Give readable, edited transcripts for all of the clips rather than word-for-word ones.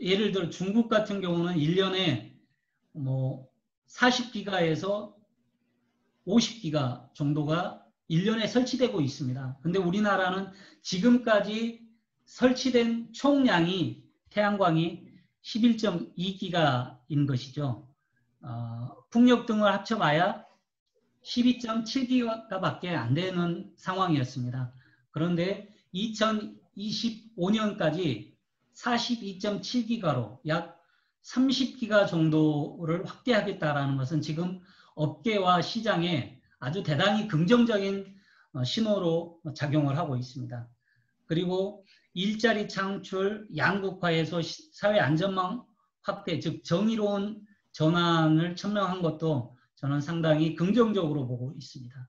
예를 들어 중국 같은 경우는 1년에 뭐 40기가에서 50기가 정도가 1년에 설치되고 있습니다. 근데 우리나라는 지금까지 설치된 총량이 태양광이 11.2기가인 것이죠. 풍력 등을 합쳐봐야 12.7기가밖에 안 되는 상황이었습니다. 그런데 2025년까지 42.7기가로 약 30기가 정도를 확대하겠다라는 것은 지금 업계와 시장에 아주 대단히 긍정적인 신호로 작용을 하고 있습니다. 그리고 일자리 창출, 양극화에서 사회 안전망 확대, 즉 정의로운 전환을 천명한 것도 저는 상당히 긍정적으로 보고 있습니다.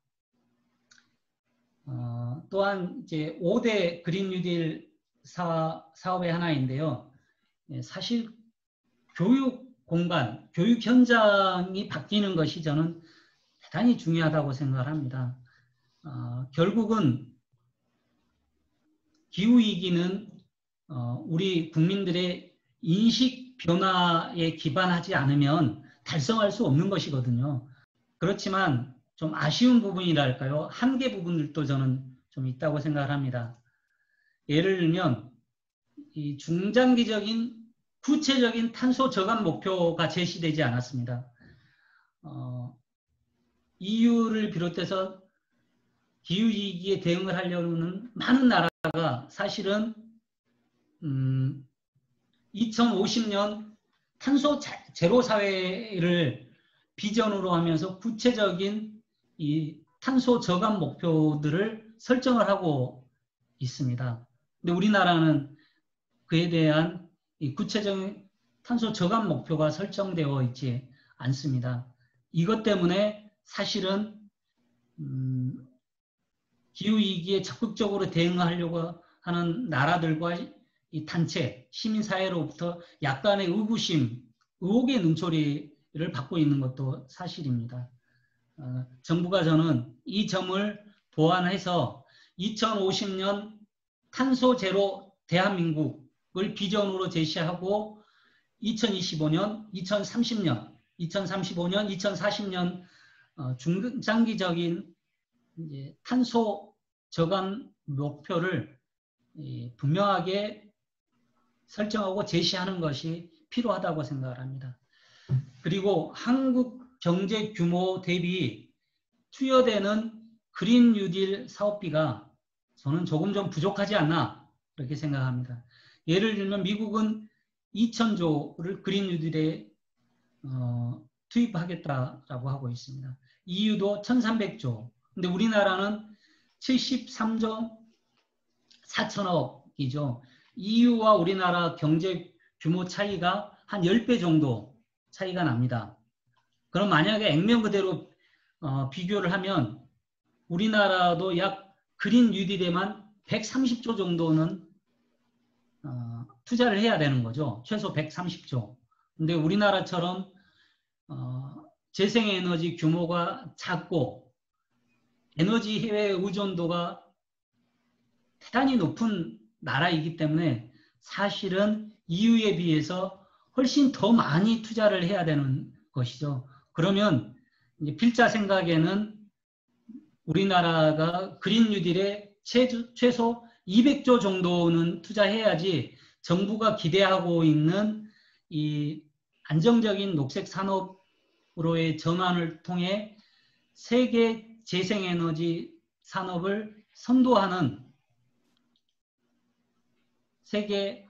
또한 이제 5대 그린 뉴딜 사업의 하나인데요. 사실 교육 공간, 교육 현장이 바뀌는 것이 저는 대단히 중요하다고 생각을 합니다. 결국은 기후위기는 우리 국민들의 인식 변화에 기반하지 않으면 달성할 수 없는 것이거든요. 그렇지만 좀 아쉬운 부분이랄까요? 한계 부분들도 저는 좀 있다고 생각을 합니다. 예를 들면 이 중장기적인 구체적인 탄소 저감 목표가 제시되지 않았습니다. EU를 비롯해서 기후위기에 대응을 하려는 많은 나라가 사실은 2050년 탄소 제로 사회를 비전으로 하면서 구체적인 이 탄소 저감 목표들을 설정을 하고 있습니다. 근데 우리나라는 그에 대한 이 구체적인 탄소 저감 목표가 설정되어 있지 않습니다. 이것 때문에 사실은 기후위기에 적극적으로 대응하려고 하는 나라들과 이 단체, 시민사회로부터 약간의 의구심, 의혹의 눈초리를 받고 있는 것도 사실입니다. 정부가 저는 이 점을 보완해서 2050년 탄소 제로 대한민국을 비전으로 제시하고 2025년, 2030년, 2035년, 2040년 중장기적인 이제 탄소 저감 목표를 분명하게 설정하고 제시하는 것이 필요하다고 생각을 합니다. 그리고 한국 경제 규모 대비 투여되는 그린 뉴딜 사업비가 저는 조금 좀 부족하지 않나 그렇게 생각합니다. 예를 들면 미국은 2,000조를 그린 뉴딜에 투입하겠다라고 하고 있습니다. EU도 1,300조. 근데 우리나라는 73조 4천억이죠. EU와 우리나라 경제 규모 차이가 한 10배 정도 차이가 납니다. 그럼 만약에 액면 그대로 비교를 하면 우리나라도 약 그린 뉴딜에만 130조 정도는 투자를 해야 되는 거죠. 최소 130조. 근데 우리나라처럼 재생에너지 규모가 작고 에너지 해외 의존도가 대단히 높은 나라이기 때문에 사실은 EU에 비해서 훨씬 더 많이 투자를 해야 되는 것이죠. 그러면 이제 필자 생각에는 우리나라가 그린 뉴딜에 최소 200조 정도는 투자해야지 정부가 기대하고 있는 이 안정적인 녹색 산업으로의 전환을 통해 세계 재생에너지 산업을 선도하는 세계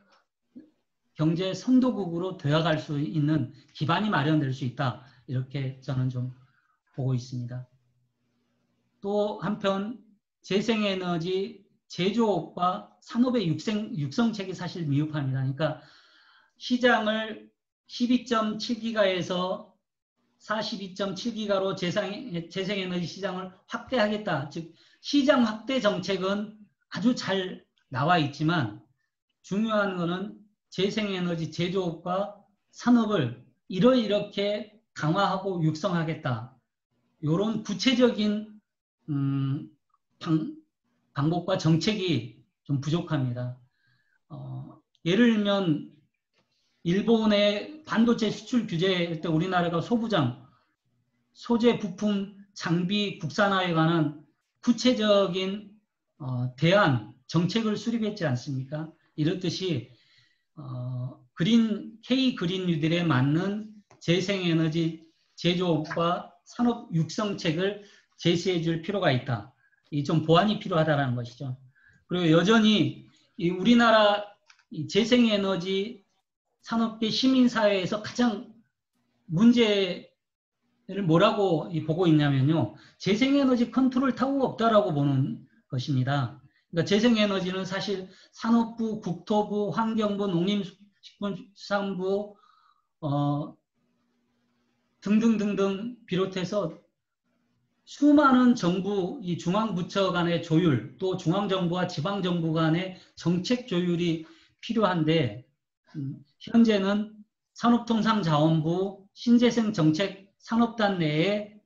경제 선도국으로 되어갈 수 있는 기반이 마련될 수 있다. 이렇게 저는 좀 보고 있습니다. 또 한편 재생에너지 제조업과 산업의 육성책이 사실 미흡합니다. 그러니까 시장을 12.7기가에서 42.7기가로 재생에너지 시장을 확대하겠다. 즉 시장 확대 정책은 아주 잘 나와 있지만 중요한 것은 재생에너지 제조업과 산업을 이렇게 강화하고 육성하겠다. 이런 구체적인 방법과 정책이 좀 부족합니다. 예를 들면 일본의 반도체 수출 규제할 때 우리나라가 소부장, 소재 부품 장비 국산화에 관한 구체적인 대안, 정책을 수립했지 않습니까? 이렇듯이 K 그린 뉴딜에 맞는 재생에너지 제조업과 산업 육성책을 제시해 줄 필요가 있다. 이 좀 보완이 필요하다는 것이죠. 그리고 여전히 이 우리나라 재생에너지 산업계 시민사회에서 가장 문제를 뭐라고 보고 있냐면요. 재생에너지 컨트롤 타워가 없다라고 보는 것입니다. 그러니까 재생에너지는 사실 산업부, 국토부, 환경부, 농림축산부 등등등등 비롯해서 수많은 정부, 이 중앙부처 간의 조율, 또 중앙정부와 지방정부 간의 정책 조율이 필요한데 현재는 산업통상자원부, 신재생정책 산업단 내에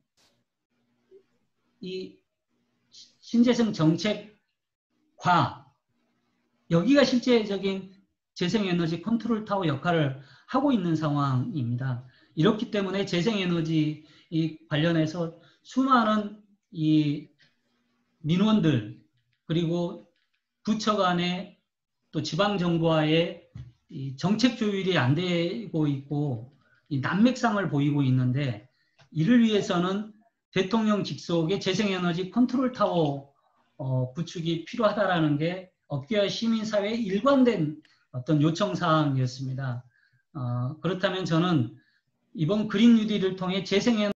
이 신재생정책과 여기가 실제적인 재생에너지 컨트롤 타워 역할을 하고 있는 상황입니다. 이렇기 때문에 재생에너지 관련해서 수많은 이 민원들 그리고 부처 간의 또 지방정부와의 이 정책 조율이 안 되고 있고 이 난맥상을 보이고 있는데 이를 위해서는 대통령 직속의 재생에너지 컨트롤 타워 구축이 필요하다라는 게 업계와 시민사회의 일관된 어떤 요청사항이었습니다. 그렇다면 저는 이번 그린 뉴딜을 통해 재생에너지